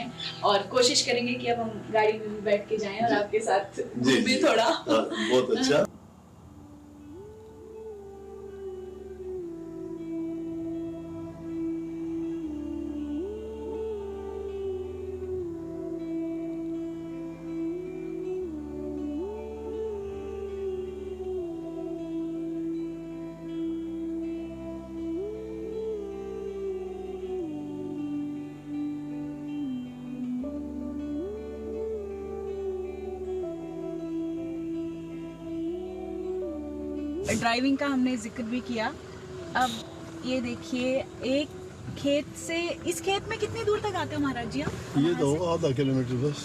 हैं और कोशिश करेंगे कि अब हम गाड़ी में भी बैठ के जाएं और आपके साथ घूमें थोड़ा। बहुत अच्छा। ड्राइविंग का हमने जिक्र भी किया। अब ये देखिए, एक खेत से इस खेत में कितनी दूर तक आते हो महाराज जी आप? ये तो आधा किलोमीटर बस।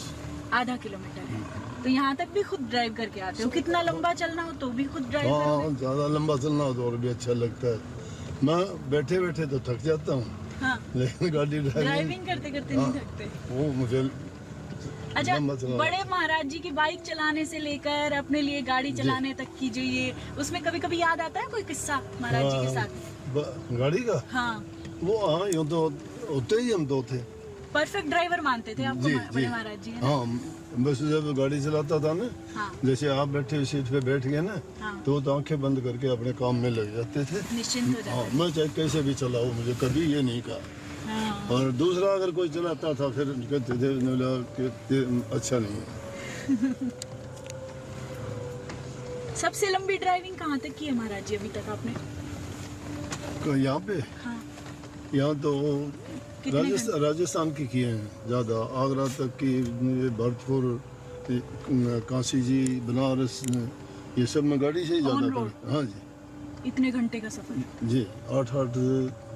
आधा किलोमीटर है तो यहाँ तक भी खुद ड्राइव करके आते हो? कितना लंबा चलना हो तो भी खुद ड्राइव करोगे? हाँ, ज्यादा लंबा चलना हो तो और भी अच्छा लगता है। मैं बैठे बैठे तो थक जाता हूँ, हाँ, लेकिन गाड़ी ड्राइविंग करते करते नहीं थकते? वो मुझे अच्छा, बड़े महाराज जी की बाइक चलाने से लेकर अपने लिए गाड़ी चलाने तक की जो ये, उसमें कभी कभी याद आता है कोई किस्सा महाराज जी के साथ? गाड़ी का? हाँ, वो हाँ, यूँ तो होते ही हम दो थे। परफेक्ट ड्राइवर मानते थे आपको बड़े महाराज जी? हाँ, बस जब गाड़ी चलाता था ना, हाँ, जैसे आप बैठे सीट पे बैठ गए ना, हाँ, तो आंखें बंद करके अपने काम में लग जाते थे, निश्चिंत हो जाते। हाँ, मैं चाहे कैसे भी चलाऊं, मुझे कभी ये नहीं कहा। हाँ। और दूसरा अगर कोई चलाता था फिर कहते थे कि अच्छा नहीं है। सबसे लंबी ड्राइविंग कहाँ तक की है महाराज जी अभी तक आपने? यहाँ पे? हाँ। यहाँ तो राजस्थान की किए हैं ज़्यादा, आगरा तक की, भरतपुर, काशी जी, बनारस, ये सब में गाड़ी से ही ज़्यादा। हाँ जी। इतने घंटे का सफर? जी,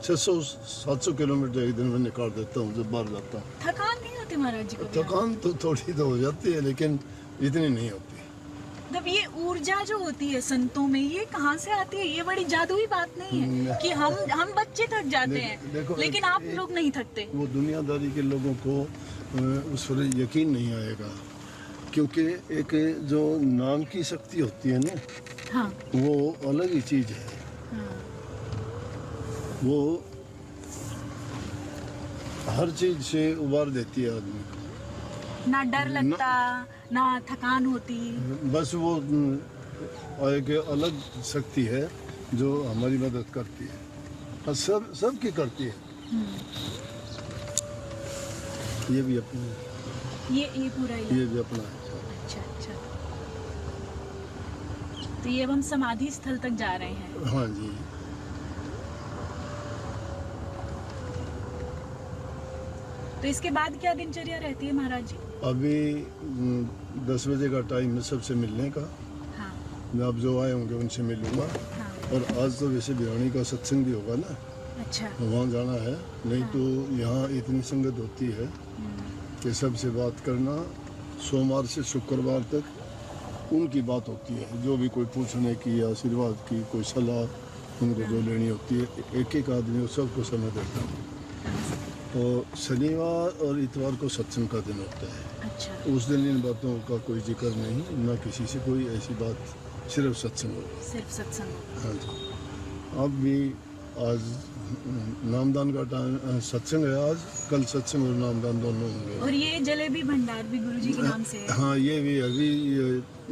600-700 किलोमीटर एक दिन में निकाल देता हूँ जब बाहर जाता हूँ। थकान नहीं होती महाराज जी को? थकान तो थोड़ी तो हो जाती है, लेकिन इतनी नहीं होती। जब ये ऊर्जा जो होती है संतों में, ये कहाँ से आती है? ये बड़ी जादुई बात नहीं है कि हम बच्चे थक जाते हैं लेकिन आप लोग नहीं थकते? वो दुनियादारी के लोगों को उस पर यकीन नहीं आएगा, क्योंकि एक जो नाम की शक्ति होती है ना, हाँ, वो अलग ही चीज है। हाँ, वो हर चीज से उबार देती है आदमी को। ना डर लगता, ना थकान होती, बस वो एक अलग शक्ति है जो हमारी मदद करती है और सब की करती है। ये भी अपना, ये पूरा ये भी अपना है। अच्छा अच्छा, तो ये अब हम समाधि स्थल तक जा रहे हैं? हाँ जी। तो इसके बाद क्या दिनचर्या रहती है महाराज जी? अभी 10 बजे का टाइम है सबसे मिलने का। हाँ। मैं अब जो आए होंगे उनसे मिलूंगा। हाँ। और आज तो वैसे भिवानी का सत्संग भी होगा ना। अच्छा। वहाँ जाना है, नहीं तो यहाँ इतनी संगत होती है कि सबसे बात करना, सोमवार से शुक्रवार तक उनकी बात होती है, जो भी कोई पूछने की, आशीर्वाद की, कोई सलाह उनको जो लेनी होती है, एक एक आदमी सबको समय देता हूँ। और शनिवार और इतवार को सत्संग का दिन होता है। अच्छा। उस दिन इन बातों का कोई जिक्र नहीं, ना किसी से कोई ऐसी बात, सिर्फ सत्संग होगा। सिर्फ सत्संग? हाँ जी। अब भी आज नामदान का टाइम, सत्संग है आज, कल सत्संग और नामदान दोनों होंगे। और ये जलेबी भंडार भी गुरुजी के नाम से है? हाँ, ये भी अभी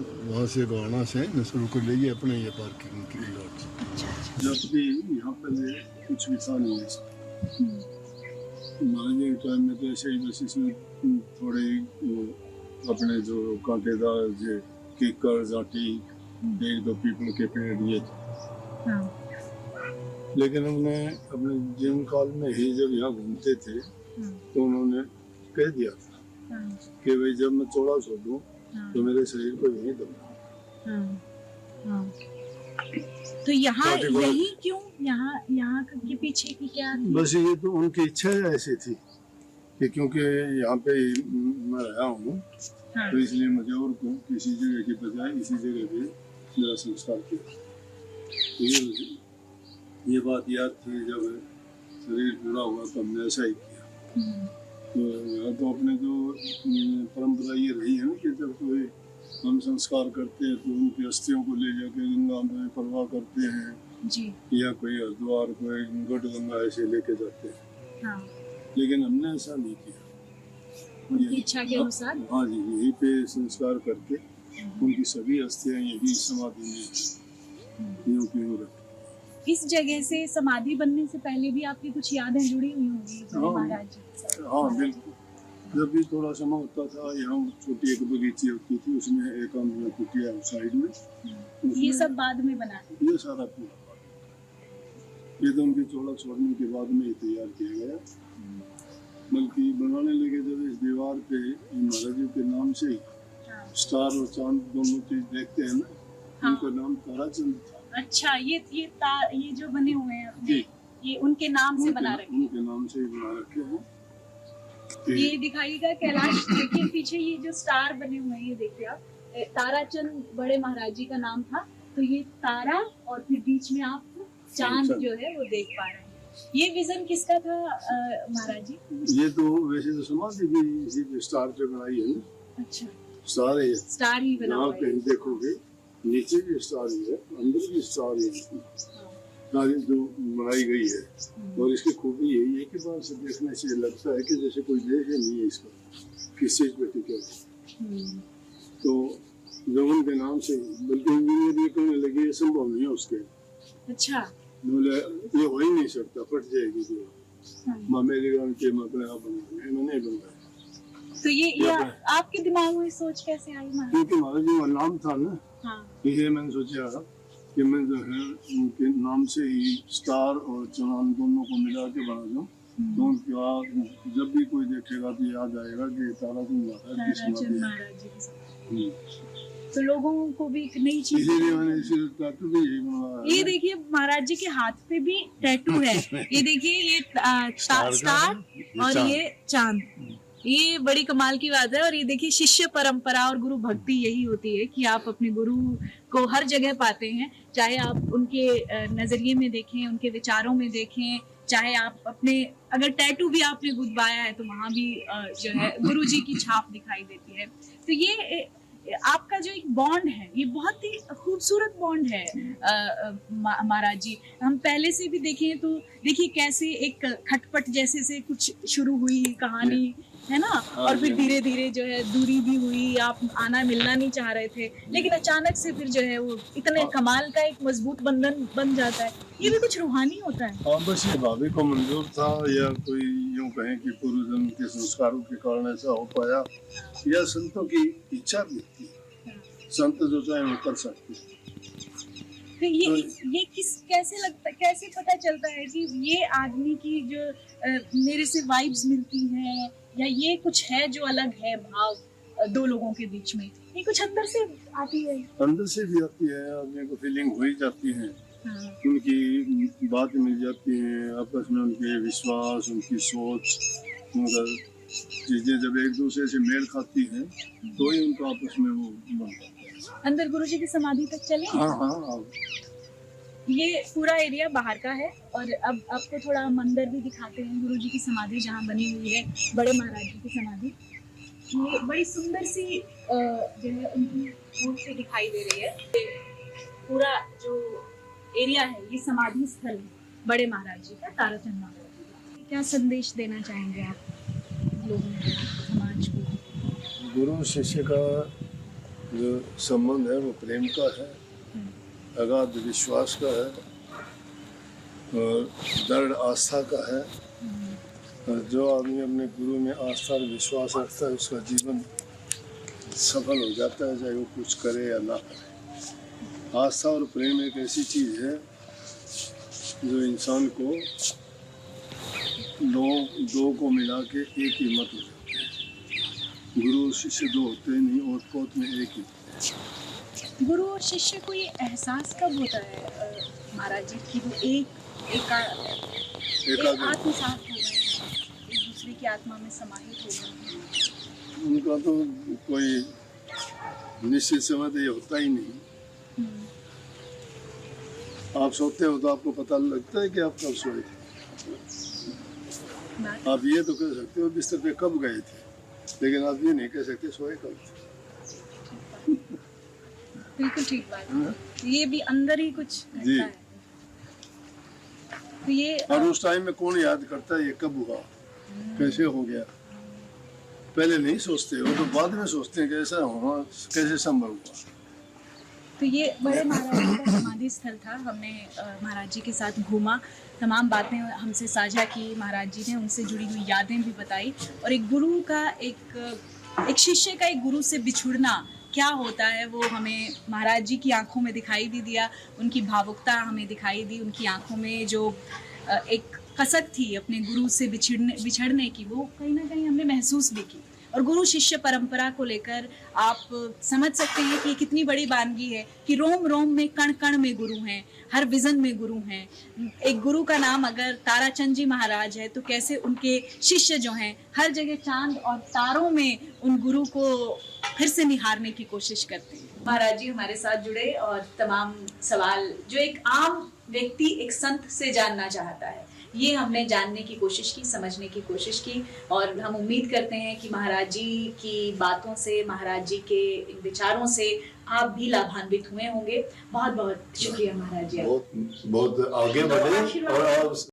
वहाँ से गोहाना से शुरू कर लीजिए अपने ये पार्किंग की लॉट। अच्छा। जब भी यहाँ पे कुछ भी था नहीं, हमारे टाइम में तो ऐसे ही बस इसमें थोड़े अपने जो कांटेदार जो कीकर, जाटी, एक दो पीपल के पेड़ ये थे। हाँ। लेकिन हमने अपने जीवन काल में ही जब यहाँ घूमते थे तो उन्होंने कह दिया था कि भाई जब मैं चौड़ा छोड़ूं तो मेरे शरीर को यहीं दबना। तो यहाँ यही क्यों, यहाँ के पीछे की क्या थी? बस ये तो उनकी इच्छा ऐसी थी कि क्योंकि यहाँ पे मैं रहा हूँ, तो इसलिए मुझे और को किसी जगह की बजाय इसी जगह पे मेरा संस्कार किया। ये बात याद थी जब शरीर पूरा हुआ तो हमने ऐसा ही किया। तो यहाँ तो अपने जो परंपरा ये रही है ना कि जब कोई हम संस्कार करते हैं तो उनकी अस्थियों को ले जाके गंगा में प्रवाह करते हैं जी, या कोई हरिद्वार, कोई गढ़ गंगा ऐसे लेके जाते हैं। हाँ। लेकिन हमने ऐसा नहीं किया। उनकी इच्छा के अनुसार। हाँ जी, यहीं पे संस्कार करके उनकी सभी अस्थियां यही समाधि में यूं की यूं रखी। इस जगह से समाधि बनने से पहले भी आपकी कुछ यादें जुड़ी हुई होंगी बड़े महाराज जी। हाँ बिल्कुल, जब भी थोड़ा समय होता था यहाँ छोटी एक बगीची होती थी, उसमें एक हमने कुटिया साइड में। ये सब बाद में बना है? ये सारा पूरा, ये तो उनके चौड़ा छोड़ने के बाद में ही तैयार किया गया। बल्कि बनाने लगे जब इस दीवार पे महाराज जी के नाम से ही स्टार और चांद दोनों चीज देखते हैं ना, उनका नाम ताराचंद था। अच्छा, ये जो बने हुए हैं अपने, ये उनके नाम से बना रखे? उनके नाम से ही बना रखे हैं। ये दिखाइएगा कैलाश, देखिए पीछे ये जो स्टार बने हुए हैं, ये देखिए आप, ताराचंद बड़े महाराज जी का नाम था। तो ये तारा और फिर बीच में आप चांद जो है वो देख पा रहे हैं। ये विजन किसका था महाराज जी? ये तो वैसे तो समाधि भी इसी स्टार पे बनाई है ना। अच्छा, स्टार ही बना हुआ है। देखोगे नीचे भी स्टार ही है, अंदर भी स्टार ही है जो बनाई गई है। और इसकी खूबी यही है कि बाहर से देखने से लगता है कि जैसे कोई देखे नहीं है इसको, किस चीज पे टिके। तो जो उनके नाम से, बल्कि इंजीनियर ये कहने लगे ये संभव नहीं है उसके। अच्छा, बोले ये हो ही नहीं सकता, फट जाएगी जो मेरे के अपने आप बना नहीं बनता। तो ये आपके दिमाग में सोच कैसे आई महाराज? क्योंकि महाराज जी का नाम था ना, इसलिए मैंने सोचा कि मैं जो है उनके नाम से ही स्टार और चांद दोनों को मिला के बना दूं। तो उनके बाद जब भी कोई देखेगा तो याद आएगा कि ताराचंद महाराज जी। तो लोगों को भी एक नई चीज, इसीलिए मैंने इसी टैटू भी यही बनवाया। ये देखिए महाराज जी के हाथ पे भी टैटू है। ये देखिए, ये स्टार और ये चांद, ये बड़ी कमाल की बात है। और ये देखिए, शिष्य परंपरा और गुरु भक्ति यही होती है कि आप अपने गुरु को हर जगह पाते हैं, चाहे आप उनके नजरिए में देखें, उनके विचारों में देखें, चाहे आप अपने, अगर टैटू भी आपने गुदवाया है तो वहां भी जो है गुरु जी की छाप दिखाई देती है। तो ये आपका जो एक बॉन्ड है, ये बहुत ही खूबसूरत बॉन्ड है महाराज जी। हम पहले से भी देखें तो देखिए कैसे एक खटपट जैसे से कुछ शुरू हुई कहानी है ना, और फिर धीरे धीरे जो है दूरी भी हुई, आप आना मिलना नहीं चाह रहे थे, लेकिन अचानक से फिर जो है वो इतने कमाल का एक मजबूत बंधन बन जाता है। ये भी कुछ रूहानी होता है। हाँ, बस ये भाभी को मंजूर था, या कोई यूं कहें कि पूर्व जन्म के संस्कारों के कारण ऐसा हो पाया, या संतों की इच्छा भी थी। संत जो चाहे वो कर सकते। तो ये कैसे लगता, कैसे पता चलता है कि ये आदमी की जो मेरे से वाइब्स मिलती हैं, या ये कुछ है जो अलग है भाव दो लोगों के बीच में? ये कुछ अंदर से आती है? अंदर से भी आती है, आदमी को फीलिंग हो ही जाती है। उनकी बात मिल जाती है, आपस में उनके विश्वास, उनकी सोच, उनका चीजें जब एक दूसरे से मेल खाती हैं तो ही उनका आपस में वो बनता है। अंदर गुरुजी की समाधि तक चले? हाँ। ये पूरा एरिया बाहर का है, और अब आपको थोड़ा मंदिर भी दिखाते हैं, गुरुजी की समाधि जहाँ बनी हुई है, बड़े महाराज जी की समाधि। ये बड़ी सुंदर सी जो है उनकी मूर्ति दिखाई दे रही है। पूरा जो एरिया है ये समाधि स्थल है बड़े महाराज जी का, ताराचंद महाराज जी का। क्या संदेश देना चाहेंगे आप लोगों को, समाज को? गुरु शिष्य का जो संबंध है वो प्रेम का है, अगाध विश्वास का है, और दृढ़ आस्था का है। और जो आदमी अपने गुरु में आस्था और विश्वास रखता है उसका जीवन सफल हो जाता है, चाहे वो कुछ करे या ना करे। आस्था और प्रेम एक ऐसी चीज है जो इंसान को दो को मिला के एक ही मत हो जाते हैं। गुरु शिष्य दो होते नहीं, और पोत में एक ही। गुरु और शिष्य को ये एहसास कब होता है महाराज जी कि वो एक आत्मसात हो गए, एक दूसरे की आत्मा में समाहित हो गए? उनका तो कोई निश्चित समय तो ये होता ही नहीं। आप सोते हो तो आपको पता लगता है कि आप कब सोए थे। आप ये तो कह सकते हो बिस्तर पे कब गए थे, लेकिन आप ये नहीं कह सकते सोए कब थे। बिल्कुल ठीक बात है। ये भी अंदर ही कुछ रहता है। तो ये और उस टाइम में कौन याद करता है ये कब हुआ, कैसे हो गया। पहले नहीं सोचते, वो तो बाद में सोचते हैं कि ऐसा होना कैसे संभव हुआ। तो ये बड़े महाराज जी का समाधि स्थल था। हमने महाराज जी के साथ घूमा, तमाम बातें हमसे साझा की, महाराज जी ने उनसे जुड़ी हुई यादें भी बताई, और एक गुरु का एक शिष्य का एक गुरु से बिछुड़ना क्या होता है वो हमें महाराज जी की आंखों में दिखाई भी दिया। उनकी भावुकता हमें दिखाई दी, उनकी आंखों में जो एक कसक थी अपने गुरु से बिछड़ने की, वो कहीं ना कहीं हमने महसूस भी की। और गुरु शिष्य परंपरा को लेकर आप समझ सकते हैं कि कितनी बड़ी वानगी है कि रोम रोम में कण कण में गुरु हैं, हर विजन में गुरु हैं। एक गुरु का नाम अगर ताराचंद जी महाराज है तो कैसे उनके शिष्य जो हैं हर जगह चांद और तारों में उन गुरु को फिर से निहारने की कोशिश करते हैं। महाराज जी हमारे साथ जुड़े और तमाम सवाल जो एक आम व्यक्ति एक संत से जानना चाहता है, ये हमने जानने की कोशिश की, समझने की कोशिश की, और हम उम्मीद करते हैं कि महाराज जी की बातों से, महाराज जी के इन विचारों से आप भी लाभान्वित हुए होंगे। बहुत बहुत शुक्रिया महाराज जी। बहुत बहुत आगे बढ़े और